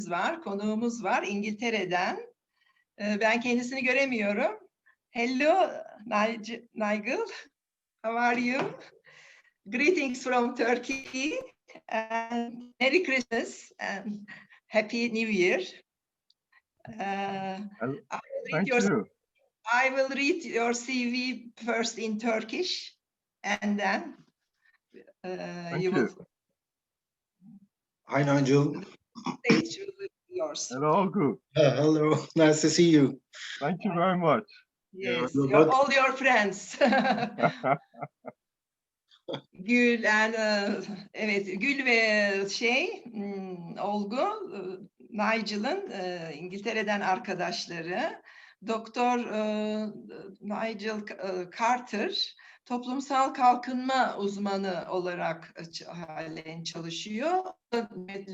var, konuğumuz var İngiltere'den. Ben kendisini göremiyorum. Hello, Nigel. How are you? Greetings from Turkey and Merry Christmas and Happy New Year. Thank you. I will read your CV first in Turkish and then you will. Hi, Nigel. Stage will be yours. Hello, good. Hello, nice to see you. Thank you very much. Yes, Yeah, all your friends. Gül evet Gül ve Olgu Nigel'ın İngiltere'den arkadaşları. Doktor Nigel Carter toplumsal kalkınma uzmanı olarak halen çalışıyor.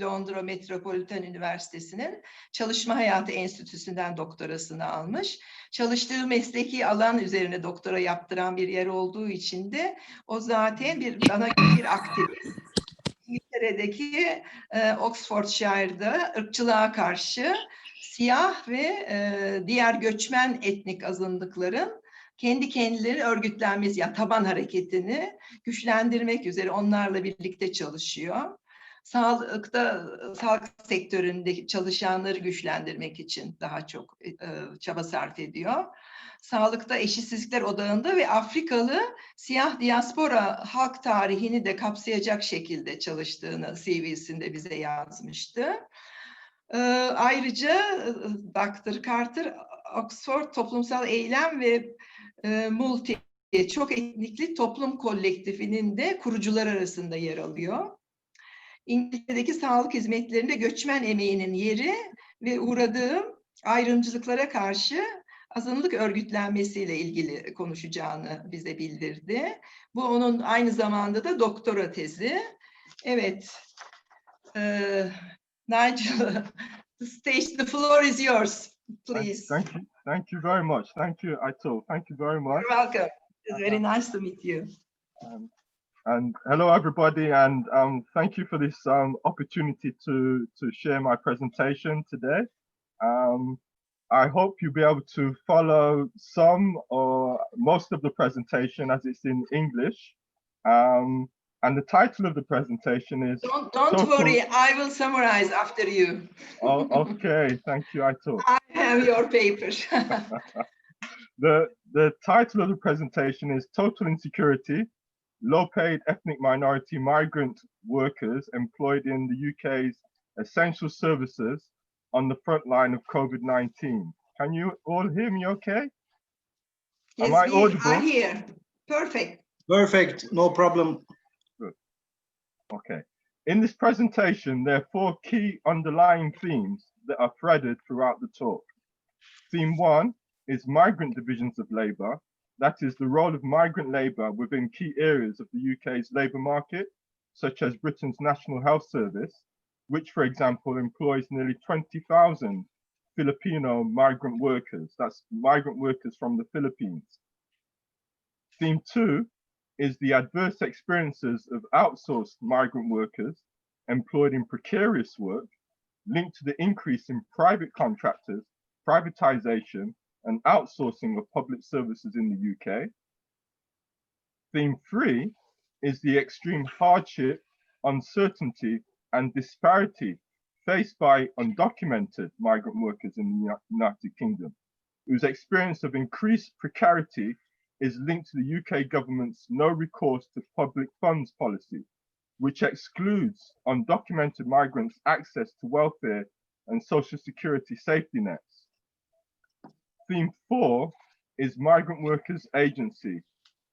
Londra Metropolitan Üniversitesi'nin Çalışma Hayatı Enstitüsü'nden doktorasını almış. Çalıştığı mesleki alan üzerine doktora yaptıran bir yer olduğu için de o zaten bana göre bir aktivist. İngiltere'deki Oxfordshire'da ırkçılığa karşı siyah ve diğer göçmen etnik azınlıkların kendi kendileri örgütlenmesi, yani taban hareketini güçlendirmek üzere onlarla birlikte çalışıyor. Sağlık sektöründe çalışanları güçlendirmek için daha çok çaba sarf ediyor. Sağlıkta Eşitsizlikler Odağı'nda ve Afrikalı siyah diaspora halk tarihini de kapsayacak şekilde çalıştığını CV'sinde bize yazmıştı. Ayrıca Dr. Carter, Oxford Toplumsal Eylem ve Multi çok etnikli toplum kolektifinin de kurucular arasında yer alıyor. İngiltere'deki sağlık hizmetlerinde göçmen emeğinin yeri ve uğradığı ayrımcılıklara karşı azınlık örgütlenmesiyle ilgili konuşacağını bize bildirdi. Bu onun aynı zamanda da doktora tezi. Evet, Nigel, the floor is yours, please. Thank you very much. Thank you, Aito. Thank you very much. You're welcome. It's very nice to meet you. And hello, everybody, and thank you for this opportunity to share my presentation today. I hope you'll be able to follow some or most of the presentation as it's in English. And the title of the presentation is... Don't worry, I will summarize after you. Oh, okay, thank you, Aito. I have your paper. The title of the presentation is Total Insecurity, Low-Paid Ethnic Minority Migrant Workers Employed in the UK's Essential Services on the front line of COVID-19. Can you all hear me okay? Yes, Am I audible? I hear. Perfect. Perfect, no problem. Good. Okay. In this presentation, there are 4 key underlying themes that are threaded throughout the talk. Theme 1 is migrant divisions of labour. That is the role of migrant labour within key areas of the UK's labour market, such as Britain's National Health Service, which, for example, employs nearly 20,000 Filipino migrant workers. That's migrant workers from the Philippines. Theme 2 is the adverse experiences of outsourced migrant workers employed in precarious work, linked to the increase in private contractors, privatisation, and outsourcing of public services in the UK. Theme 3 is the extreme hardship, uncertainty, and disparity faced by undocumented migrant workers in the United Kingdom, whose experience of increased precarity is linked to the UK government's no recourse to public funds policy, which excludes undocumented migrants' access to welfare and social security safety nets. Theme 4 is migrant workers' agency,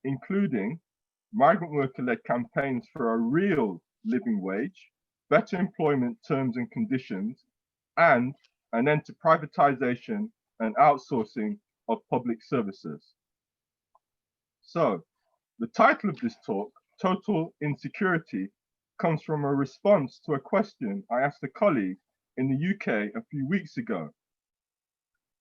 including migrant worker-led campaigns for a real living wage, better employment terms and conditions, and an end to privatisation and outsourcing of public services. So, the title of this talk, Total Insecurity, comes from a response to a question I asked a colleague in the UK a few weeks ago.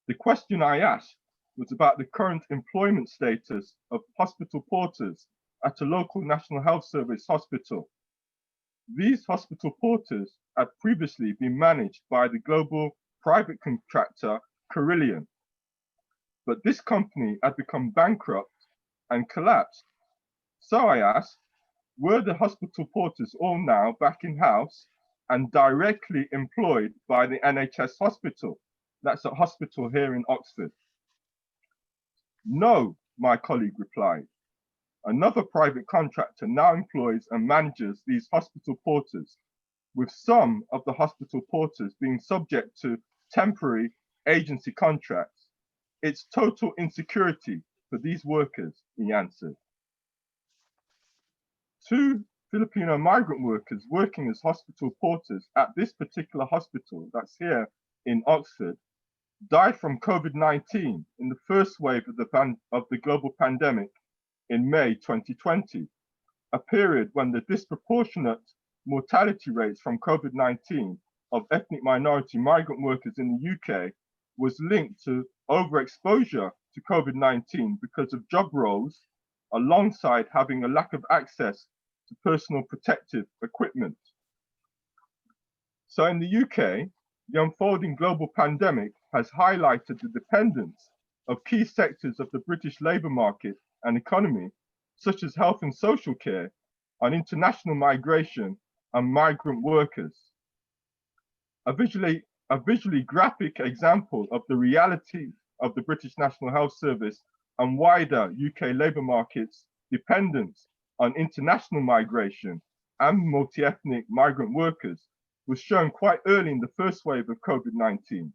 The question I asked was about the current employment status of hospital porters at a local National Health Service hospital. These hospital porters had previously been managed by the global private contractor Carillion. But this company had become bankrupt and collapsed. So I asked, were the hospital porters all now back in-house and directly employed by the NHS hospital? That's a hospital here in Oxford. No, my colleague replied. Another private contractor now employs and manages these hospital porters, with some of the hospital porters being subject to temporary agency contracts. It's total insecurity for these workers, he answered. 2 Filipino migrant workers working as hospital porters at this particular hospital, that's here in Oxford, died from COVID-19 in the first wave of the global pandemic in May 2020, a period when the disproportionate mortality rates from COVID-19 of ethnic minority migrant workers in the UK was linked to overexposure to COVID-19 because of job roles, alongside having a lack of access to personal protective equipment. So in the UK, the unfolding global pandemic has highlighted the dependence of key sectors of the British labour market and economy, such as health and social care, on international migration and migrant workers. A visually graphic example of the reality of the British National Health Service and wider UK labour markets' dependence on international migration and multi-ethnic migrant workers was shown quite early in the first wave of COVID-19,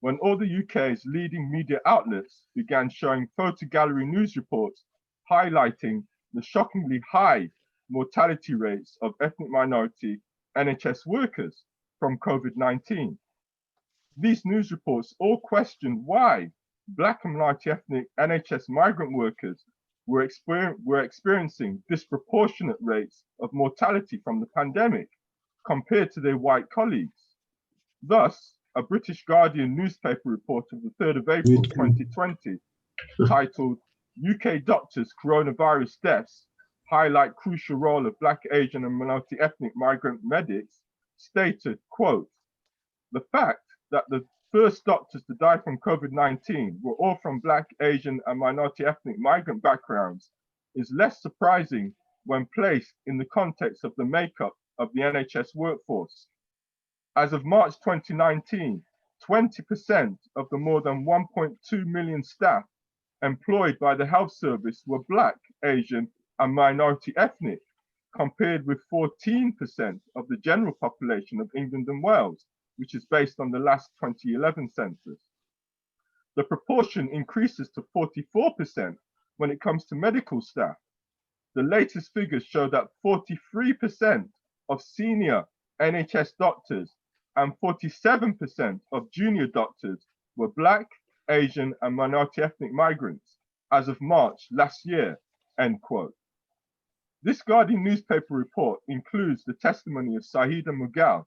when all the UK's leading media outlets began showing photo gallery news reports highlighting the shockingly high mortality rates of ethnic minority NHS workers from COVID-19. These news reports all questioned why Black and multi-ethnic NHS migrant workers were experiencing disproportionate rates of mortality from the pandemic compared to their white colleagues. Thus, a British Guardian newspaper report of the 3rd of April 2020, titled UK Doctors' Coronavirus Deaths Highlight Crucial Role of Black, Asian and Multi-Ethnic Migrant Medics, stated, quote, the fact that the first doctors to die from COVID-19 were all from Black, Asian and minority ethnic migrant backgrounds is less surprising when placed in the context of the makeup of the NHS workforce. As of March 2019, 20% of the more than 1.2 million staff employed by the health service were Black, Asian and minority ethnic, compared with 14% of the general population of England and Wales, which is based on the last 2011 census. The proportion increases to 44% when it comes to medical staff. The latest figures show that 43% of senior NHS doctors and 47% of junior doctors were Black, Asian and minority ethnic migrants as of March last year, end quote. This Guardian newspaper report includes the testimony of Saida Mughal,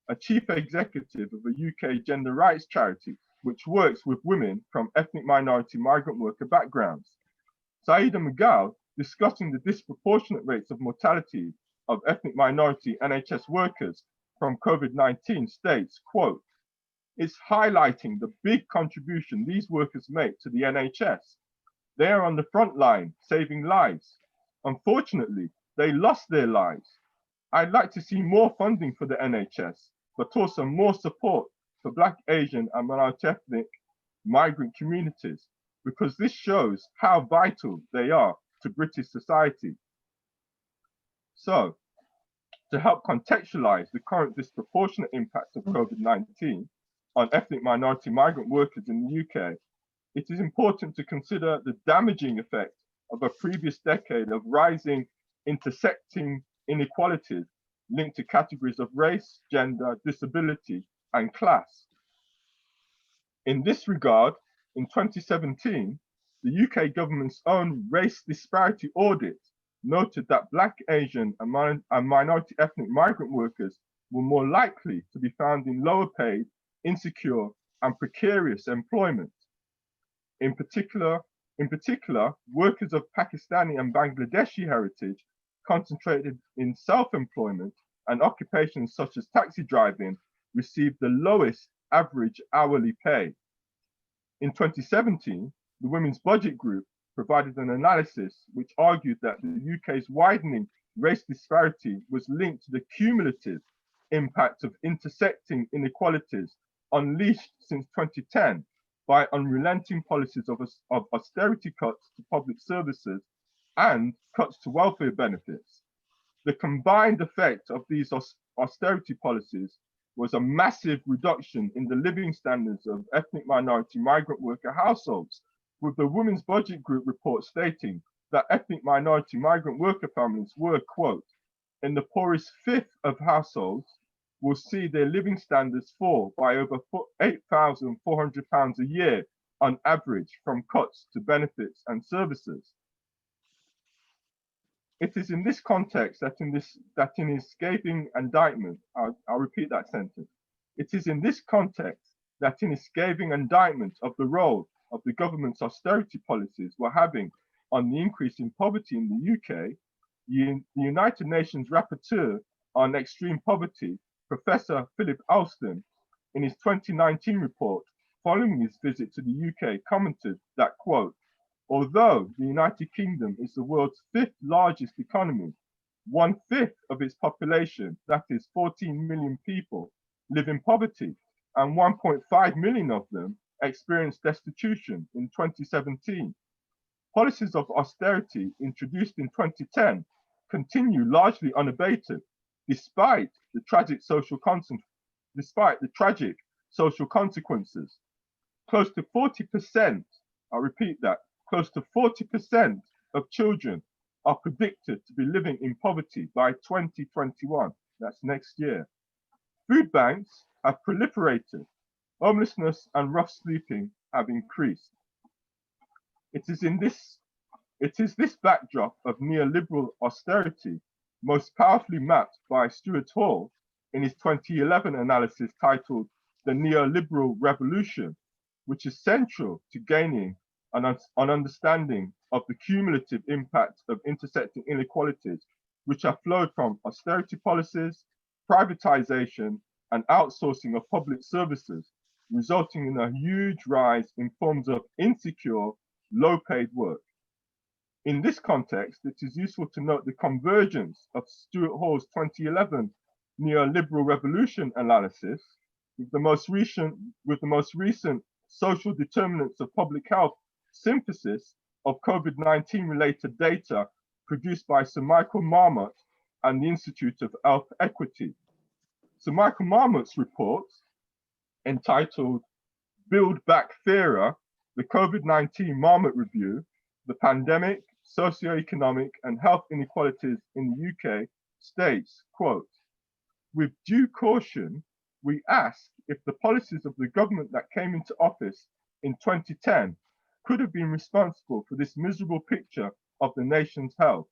a chief executive of a UK gender rights charity which works with women from ethnic minority migrant worker backgrounds. Saida Mughal, discussing the disproportionate rates of mortality of ethnic minority NHS workers from COVID-19, states, quote, it's highlighting the big contribution these workers make to the NHS. They are on the front line, saving lives. Unfortunately, they lost their lives. I'd like to see more funding for the NHS, but also more support for Black, Asian and minority ethnic migrant communities, because this shows how vital they are to British society. So, to help contextualize the current disproportionate impact of COVID-19 on ethnic minority migrant workers in the UK, it is important to consider the damaging effect of a previous decade of rising intersecting inequalities linked to categories of race, gender, disability, and class. In this regard, in 2017, the UK government's own race disparity audit noted that Black, Asian, and minority ethnic migrant workers were more likely to be found in lower paid, insecure, and precarious employment. In particular, workers of Pakistani and Bangladeshi heritage concentrated in self-employment and occupations such as taxi driving received the lowest average hourly pay. In 2017, the Women's Budget Group provided an analysis which argued that the UK's widening race disparity was linked to the cumulative impact of intersecting inequalities unleashed since 2010 by unrelenting policies of austerity cuts to public services and cuts to welfare benefits. The combined effect of these austerity policies was a massive reduction in the living standards of ethnic minority migrant worker households, with the Women's Budget Group report stating that ethnic minority migrant worker families were, quote, in the poorest fifth of households will see their living standards fall by over £8,400 a year on average from cuts to benefits and services. It is in this context that in his scathing indictment, I'll repeat that sentence. It is in this context that in his scathing indictment of the role of the government's austerity policies were having on the increase in poverty in the UK, the United Nations Rapporteur on Extreme Poverty, Professor Philip Alston, in his 2019 report following his visit to the UK, commented that, quote, although the United Kingdom is the world's fifth largest economy, 1/5 of its population, that is 14 million people, live in poverty, and 1.5 million of them experienced destitution in 2017. Policies of austerity introduced in 2010 continue largely unabated, despite the tragic social consequences. Close to 40%, I'll repeat that, close to 40% of children are predicted to be living in poverty by 2021. That's next year. Food banks have proliferated. Homelessness and rough sleeping have increased. It is this backdrop of neoliberal austerity, most powerfully mapped by Stuart Hall in his 2011 analysis titled The Neoliberal Revolution, which is central to gaining an understanding of the cumulative impact of intersecting inequalities, which have flowed from austerity policies, privatization, and outsourcing of public services, resulting in a huge rise in forms of insecure, low-paid work. In this context, it is useful to note the convergence of Stuart Hall's 2011 Neoliberal Revolution analysis with the most recent social determinants of public health synthesis of COVID-19 related data produced by Sir Michael Marmot and the Institute of Health Equity. Sir Michael Marmot's report, entitled Build Back Fairer, the COVID-19 Marmot Review, the Pandemic, Socioeconomic and Health Inequalities in the UK, states, quote, with due caution, we ask if the policies of the government that came into office in 2010 could have been responsible for this miserable picture of the nation's health.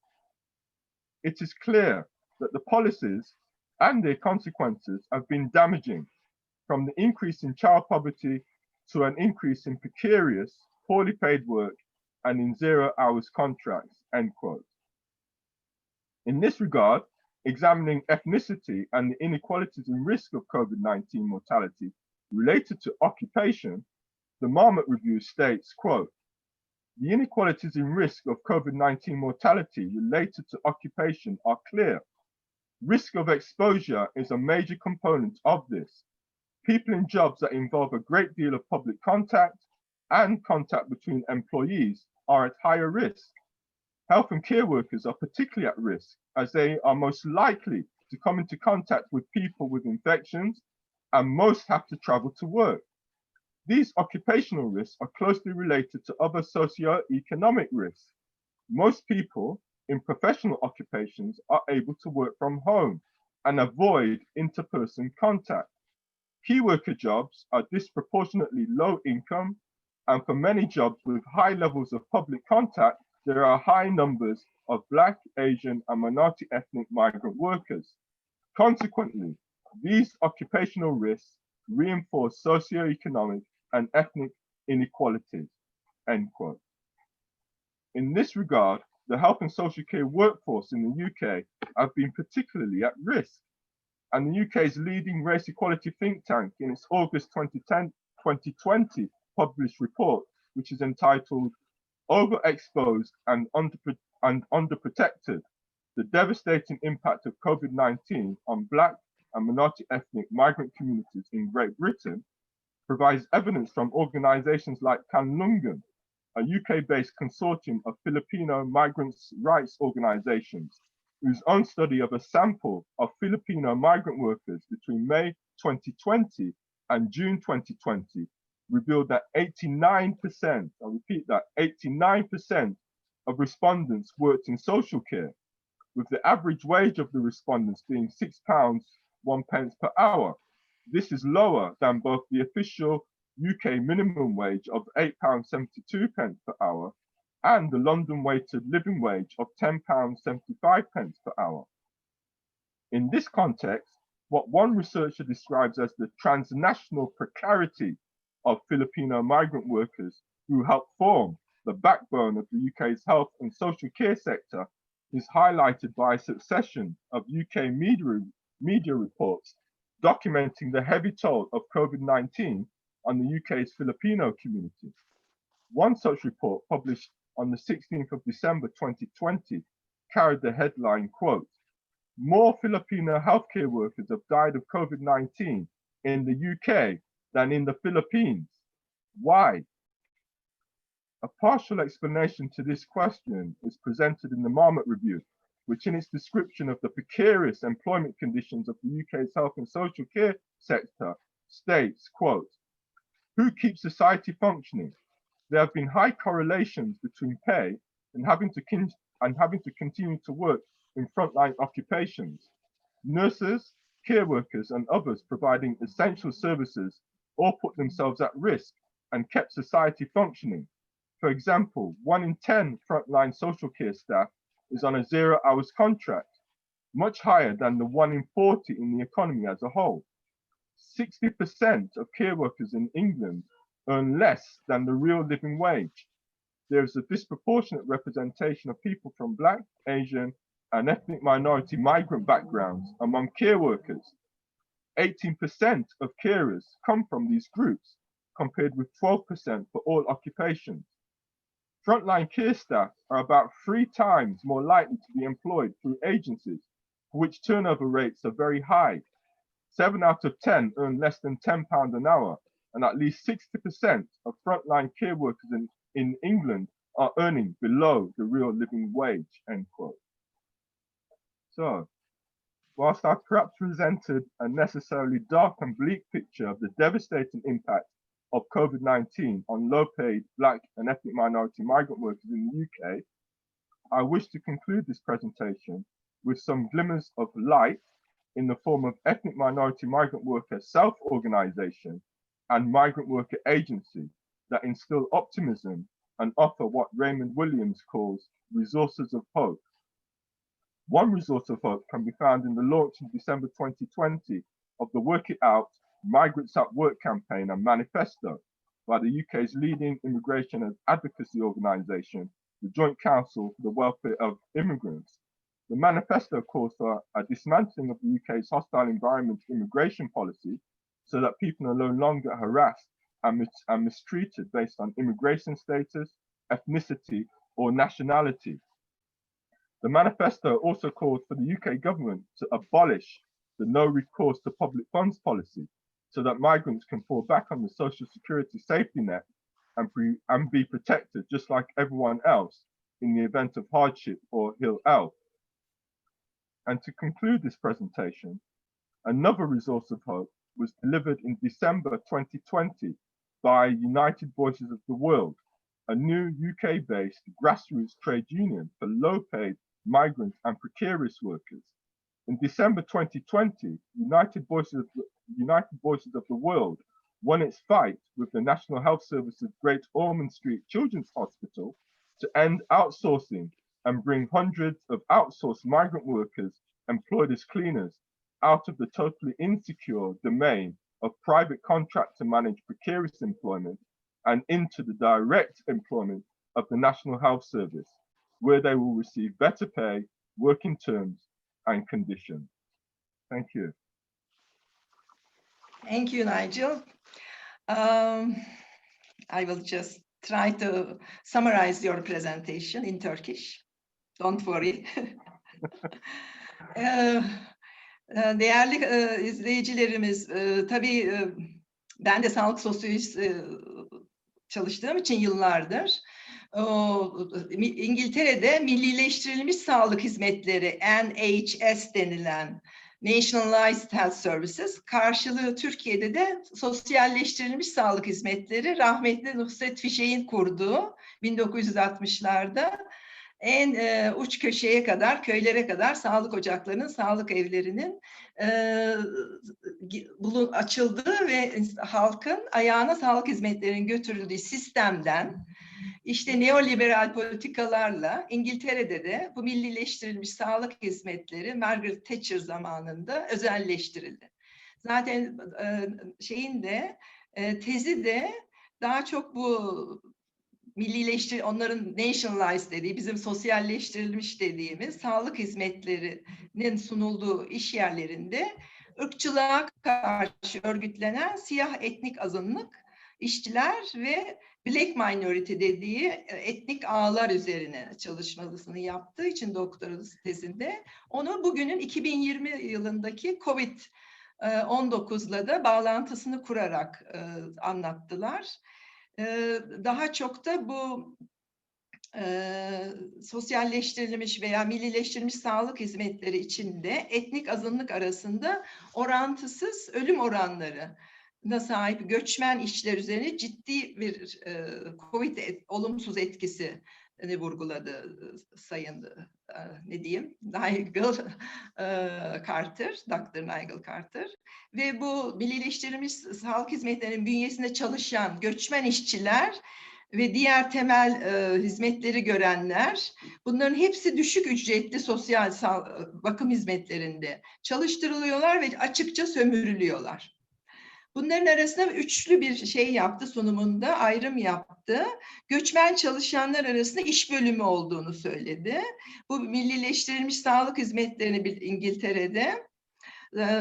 It is clear that the policies and their consequences have been damaging, from the increase in child poverty to an increase in precarious, poorly paid work and in 0 hours contracts, end quote. In this regard, examining ethnicity and the inequalities and risk of COVID-19 mortality related to occupation, the Marmot Review states, quote, the inequalities in risk of COVID-19 mortality related to occupation are clear. Risk of exposure is a major component of this. People in jobs that involve a great deal of public contact and contact between employees are at higher risk. Health and care workers are particularly at risk as they are most likely to come into contact with people with infections and most have to travel to work. These occupational risks are closely related to other socio-economic risks. Most people in professional occupations are able to work from home and avoid interperson contact. Key worker jobs are disproportionately low income, and for many jobs with high levels of public contact, there are high numbers of Black, Asian, and minority ethnic migrant workers. Consequently, these occupational risks reinforce socioeconomic and ethnic inequalities, end quote. In this regard, the health and social care workforce in the UK have been particularly at risk. and the UK's leading race equality think tank in its August 2020 published report, which is entitled Overexposed and Underprotected, the devastating impact of COVID-19 on Black and minority ethnic migrant communities in Great Britain, provides evidence from organizations like Kanlungan, a UK-based consortium of Filipino migrants' rights organizations, whose own study of a sample of Filipino migrant workers between May 2020 and June 2020 revealed that 89%, I repeat that, 89% of respondents worked in social care, with the average wage of the respondents being £6.01 per hour. This is lower than both the official UK minimum wage of £8.72 per hour and the London weighted living wage of £10.75 per hour. In this context, what one researcher describes as the transnational precarity of Filipino migrant workers who help form the backbone of the UK's health and social care sector is highlighted by a succession of UK media reports documenting the heavy toll of COVID-19 on the UK's Filipino community. One such report, published on the 16th of December 2020, carried the headline, quote, "More Filipino healthcare workers have died of COVID-19 in the UK than in the Philippines. Why?" A partial explanation to this question is presented in the Marmot Review, which in its description of the precarious employment conditions of the UK's health and social care sector states, quote, "Who keeps society functioning? There have been high correlations between pay and having to continue to work in frontline occupations. Nurses, care workers, and others providing essential services all put themselves at risk and kept society functioning. For example, 1 in 10 frontline social care staff is on a 0 hours contract, much higher than the 1 in 40 in the economy as a whole. 60% of care workers in England earn less than the real living wage. There is a disproportionate representation of people from Black, Asian, and ethnic minority migrant backgrounds among care workers. 18% of carers come from these groups, compared with 12% for all occupations. Frontline care staff are about 3 times more likely to be employed through agencies, for which turnover rates are very high. 7 out of 10 earn less than £10 an hour, and at least 60% of frontline care workers in England are earning below the real living wage, end quote. So, whilst I perhaps presented a necessarily dark and bleak picture of the devastating impact of COVID-19 on low-paid Black and ethnic minority migrant workers in the UK, I wish to conclude this presentation with some glimmers of light in the form of ethnic minority migrant worker self-organization and migrant worker agency that instill optimism and offer what Raymond Williams calls resources of hope. One resource of hope can be found in the launch in December 2020 of the Work It Out Migrants at Work campaign and manifesto by the UK's leading immigration and advocacy organisation, the Joint Council for the Welfare of Immigrants. The manifesto calls for a dismantling of the UK's hostile environment immigration policy so that people are no longer harassed and mistreated based on immigration status, ethnicity, or nationality. The manifesto also calls for the UK government to abolish the no recourse to public funds policy so that migrants can fall back on the social security safety net and be protected just like everyone else in the event of hardship or ill health. And to conclude this presentation, another resource of hope was delivered in December 2020 by United Voices of the World, a new UK-based grassroots trade union for low-paid migrant and precarious workers. In December 2020, United Voices of the World won its fight with the National Health Service's Great Ormond Street Children's Hospital to end outsourcing and bring hundreds of outsourced migrant workers employed as cleaners out of the totally insecure domain of private contractor managed precarious employment and into the direct employment of the National Health Service, where they will receive better pay, working terms, and conditions. Thank you. Thank you, Nigel. I will just try to summarize your presentation in Turkish. Don't worry. Değerli izleyicilerimiz, tabii ben de sağlık sosyolojisi çalıştığım için yıllardır İngiltere'de millileştirilmiş sağlık hizmetleri NHS denilen Nationalized Health Services karşılığı Türkiye'de de sosyalleştirilmiş sağlık hizmetleri rahmetli Nusret Fişek'in kurduğu 1960'larda en uç köşeye kadar, köylere kadar sağlık ocaklarının, sağlık evlerinin açıldığı ve halkın ayağına sağlık hizmetlerinin götürüldüğü sistemden işte neoliberal politikalarla İngiltere'de de bu millileştirilmiş sağlık hizmetleri Margaret Thatcher zamanında özelleştirildi. Zaten tezi de daha çok bu onların nationalized dediği, bizim sosyalleştirilmiş dediğimiz sağlık hizmetlerinin sunulduğu iş yerlerinde ırkçılığa karşı örgütlenen siyah etnik azınlık işçiler ve Black minority dediği etnik ağlar üzerine çalışmasını yaptığı için doktora tezinde onu bugünün 2020 yılındaki COVID-19'la da bağlantısını kurarak anlattılar. Daha çok da bu sosyalleştirilmiş veya millileştirilmiş sağlık hizmetleri içinde etnik azınlık arasında orantısız ölüm oranları sahip göçmen işçiler üzerine ciddi bir COVID olumsuz etkisi vurguladı Sayın Nigel Carter, Dr. Nigel Carter ve bu millileştirilmiş sağlık hizmetlerinin bünyesinde çalışan göçmen işçiler ve diğer temel hizmetleri görenler, bunların hepsi düşük ücretli sosyal bakım hizmetlerinde çalıştırılıyorlar ve açıkça sömürülüyorlar. Bunların arasında üçlü bir sunumunda ayrım yaptı. Göçmen çalışanlar arasında iş bölümü olduğunu söyledi. Bu millileştirilmiş sağlık hizmetlerini İngiltere'de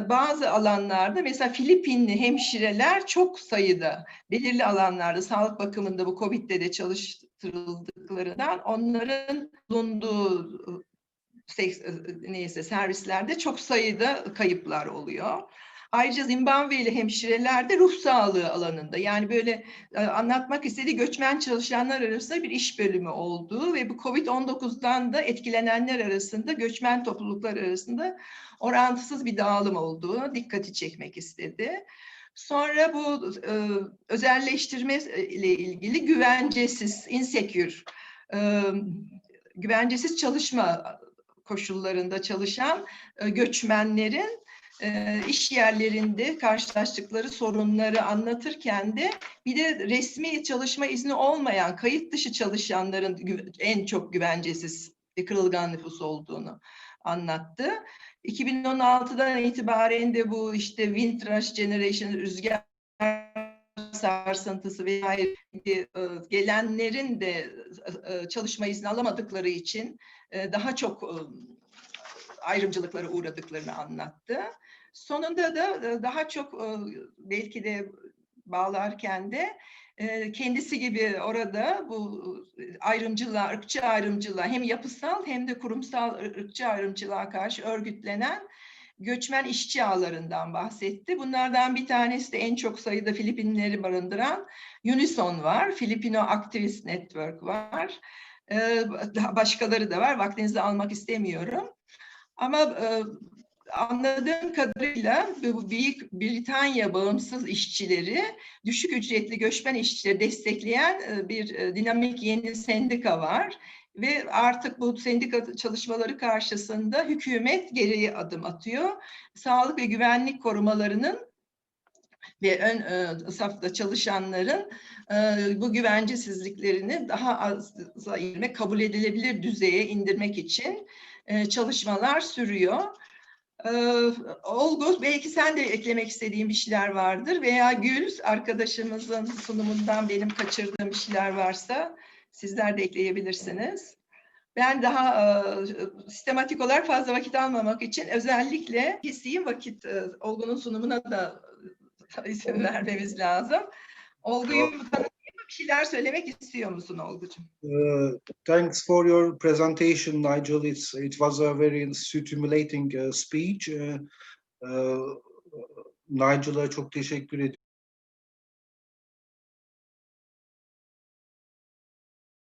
bazı alanlarda mesela Filipinli hemşireler çok sayıda belirli alanlarda sağlık bakımında bu COVID'de de çalıştırıldıklarından onların bulunduğu servislerde çok sayıda kayıplar oluyor. Ayrıca Zimbabweli hemşireler de ruh sağlığı alanında, yani böyle anlatmak istediği göçmen çalışanlar arasında bir iş bölümü olduğu ve bu COVID-19'dan da etkilenenler arasında, göçmen topluluklar arasında orantısız bir dağılım olduğu dikkati çekmek istedi. Sonra bu özelleştirme ile ilgili güvencesiz, insecure, güvencesiz çalışma koşullarında çalışan göçmenlerin iş yerlerinde karşılaştıkları sorunları anlatırken de bir de resmi çalışma izni olmayan kayıt dışı çalışanların en çok güvencesiz ve kırılgan nüfus olduğunu anlattı. 2016'dan itibaren de bu Wind Rush Generation, rüzgar sarsıntısı vesaire gelenlerin de çalışma izni alamadıkları için daha çok ayrımcılıklara uğradıklarını anlattı. Sonunda da daha çok belki de bağlarken de kendisi gibi orada bu ayrımcılığa, ırkçı ayrımcılığa, hem yapısal hem de kurumsal ırkçı ayrımcılığa karşı örgütlenen göçmen işçi ağlarından bahsetti. Bunlardan bir tanesi de en çok sayıda Filipinlileri barındıran Unison var, Filipino Activist Network var. Başkaları da var, vaktinizi almak istemiyorum. Ama anladığım kadarıyla bu Büyük Britanya bağımsız işçileri, düşük ücretli göçmen işçileri destekleyen bir dinamik yeni sendika var. Ve artık bu sendika çalışmaları karşısında hükümet geriye adım atıyor. Sağlık ve güvenlik korumalarının ve ön safta çalışanların bu güvencesizliklerini daha az indirmek, kabul edilebilir düzeye indirmek için çalışmalar sürüyor. Olgu, belki sen de eklemek istediğin bir şeyler vardır veya Gül, arkadaşımızın sunumundan benim kaçırdığım bir şeyler varsa sizler de ekleyebilirsiniz. Ben daha sistematik olarak fazla vakit almamak için özellikle keseyim vakit Olgu'nun sunumuna da isim vermemiz lazım. Olgu'yu tanıtayım mı? Bir şeyler söylemek istiyor musun Olgu'cum? Thanks for your presentation, Nigel. It was a very stimulating speech. Nigel'a çok teşekkür ediyorum.